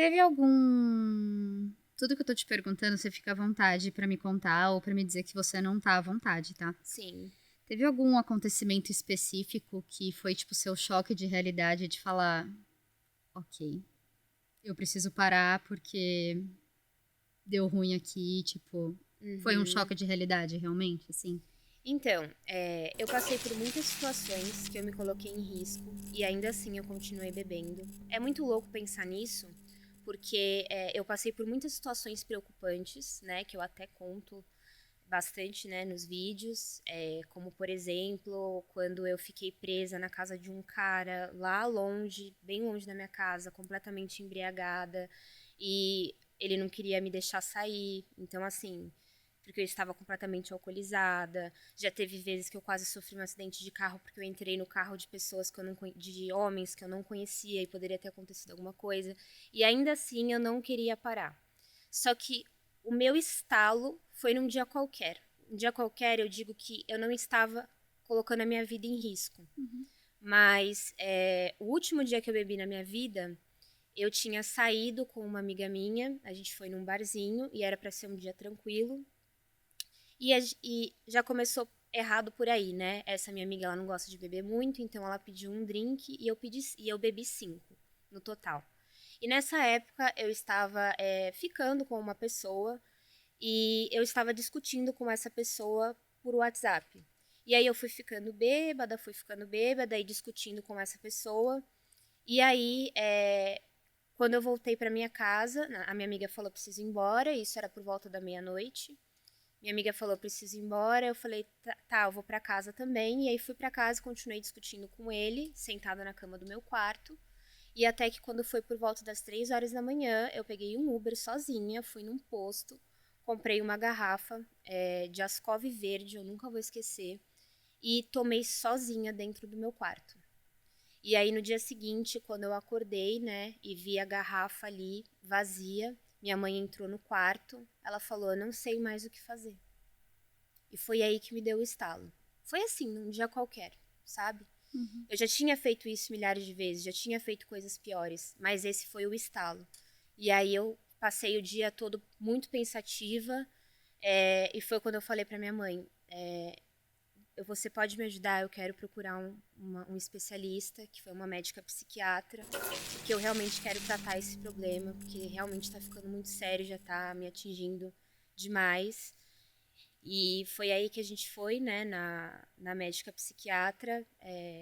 Teve algum... Tudo que eu tô te perguntando, você fica à vontade pra me contar ou pra me dizer que você não tá à vontade, tá? Sim. Teve algum acontecimento específico que foi, tipo, seu choque de realidade de falar, ok, eu preciso parar porque deu ruim aqui, tipo, foi um Uhum. choque de realidade, realmente, assim? Então, eu passei por muitas situações que eu me coloquei em risco e ainda assim eu continuei bebendo. É muito louco pensar nisso, porque eu passei por muitas situações preocupantes, né, que eu até conto bastante, né, nos vídeos, como por exemplo, quando eu fiquei presa na casa de um cara lá longe, bem longe da minha casa, completamente embriagada, e ele não queria me deixar sair. Então, assim, porque eu estava completamente alcoolizada. Já teve vezes que eu quase sofri um acidente de carro porque eu entrei no carro de pessoas que eu não de homens que eu não conhecia e poderia ter acontecido alguma coisa. E ainda assim eu não queria parar. Só que o meu estalo foi num dia qualquer. Um dia qualquer eu digo que eu não estava colocando a minha vida em risco. Uhum. Mas o último dia que eu bebi na minha vida, eu tinha saído com uma amiga minha, a gente foi num barzinho e era para ser um dia tranquilo. E já começou errado por aí, né? Essa minha amiga, ela não gosta de beber muito, então ela pediu um drink e eu bebi 5 no total. E nessa época eu estava ficando com uma pessoa e eu estava discutindo com essa pessoa por WhatsApp. E aí eu fui ficando bêbada e discutindo com essa pessoa. E aí, quando eu voltei para minha casa, a minha amiga falou preciso ir embora, isso era por volta da meia-noite. Minha amiga falou preciso ir embora, eu falei tá, eu vou para casa também. E aí fui para casa, continuei discutindo com ele, sentada na cama do meu quarto. E até que quando foi por volta das 3 horas da manhã, eu peguei um Uber sozinha, fui num posto, comprei uma garrafa de Ascov verde, eu nunca vou esquecer, e tomei sozinha dentro do meu quarto. E aí no dia seguinte, quando eu acordei, né, e vi a garrafa ali vazia, minha mãe entrou no quarto, ela falou: "Eu não sei mais o que fazer". E foi aí que me deu o estalo. Foi assim, num dia qualquer, sabe? Uhum. Eu já tinha feito isso milhares de vezes, já tinha feito coisas piores, mas esse foi o estalo. E aí eu passei o dia todo muito pensativa, e foi quando eu falei pra minha mãe: você pode me ajudar? Eu quero procurar um especialista, que foi uma médica psiquiatra, porque eu realmente quero tratar esse problema, porque realmente tá ficando muito sério, já tá me atingindo demais. E foi aí que a gente foi, né, na médica psiquiatra.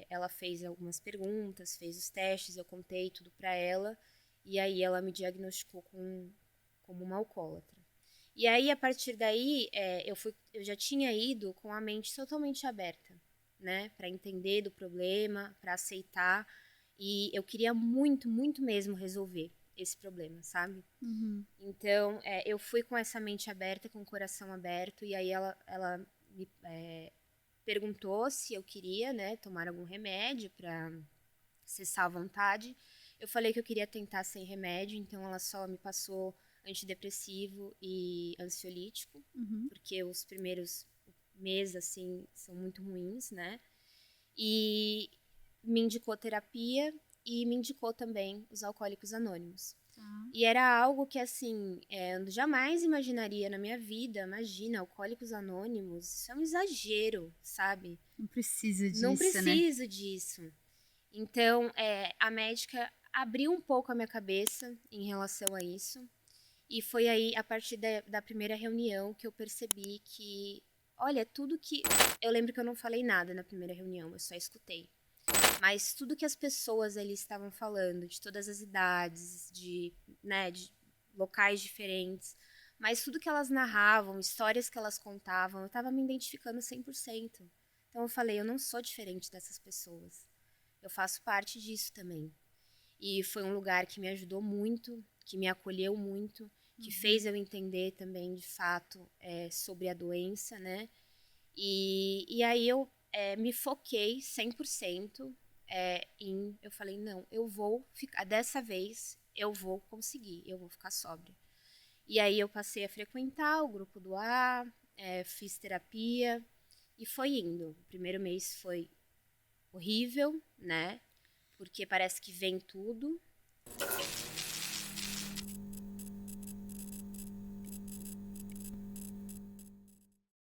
Ela fez algumas perguntas, fez os testes, eu contei tudo pra ela. E aí ela me diagnosticou como uma alcoólatra. E aí, a partir daí, eu já tinha ido com a mente totalmente aberta, né, para entender do problema, para aceitar. E eu queria muito, muito mesmo resolver esse problema, sabe? Uhum. Então, eu fui com essa mente aberta, com o coração aberto, e aí ela me perguntou se eu queria, né, tomar algum remédio para cessar a vontade. Eu falei que eu queria tentar sem remédio, então ela só me passou antidepressivo e ansiolítico, Uhum. porque os primeiros meses, assim, são muito ruins, né? E me indicou terapia e me indicou também os Alcoólicos Anônimos. Tá. E era algo que, assim, eu jamais imaginaria na minha vida. Imagina, Alcoólicos Anônimos, isso é um exagero, sabe? Não precisa Não disso, né? preciso disso. Então, a médica abriu um pouco a minha cabeça em relação a isso. E foi aí, a partir da primeira reunião, que eu percebi que, olha, tudo que. Eu lembro que eu não falei nada na primeira reunião, eu só escutei. Mas tudo que as pessoas ali estavam falando, de todas as idades, né, de locais diferentes, mas tudo que elas narravam, histórias que elas contavam, eu estava me identificando 100%. Então eu falei, eu não sou diferente dessas pessoas. Eu faço parte disso também. E foi um lugar que me ajudou muito, que me acolheu muito, que Uhum. fez eu entender também, de fato, sobre a doença, né? E aí eu me foquei 100% eu falei, não, eu vou ficar, dessa vez eu vou conseguir, eu vou ficar sóbria. E aí eu passei a frequentar o grupo do A, fiz terapia e foi indo. O primeiro mês foi horrível, né? Porque parece que vem tudo.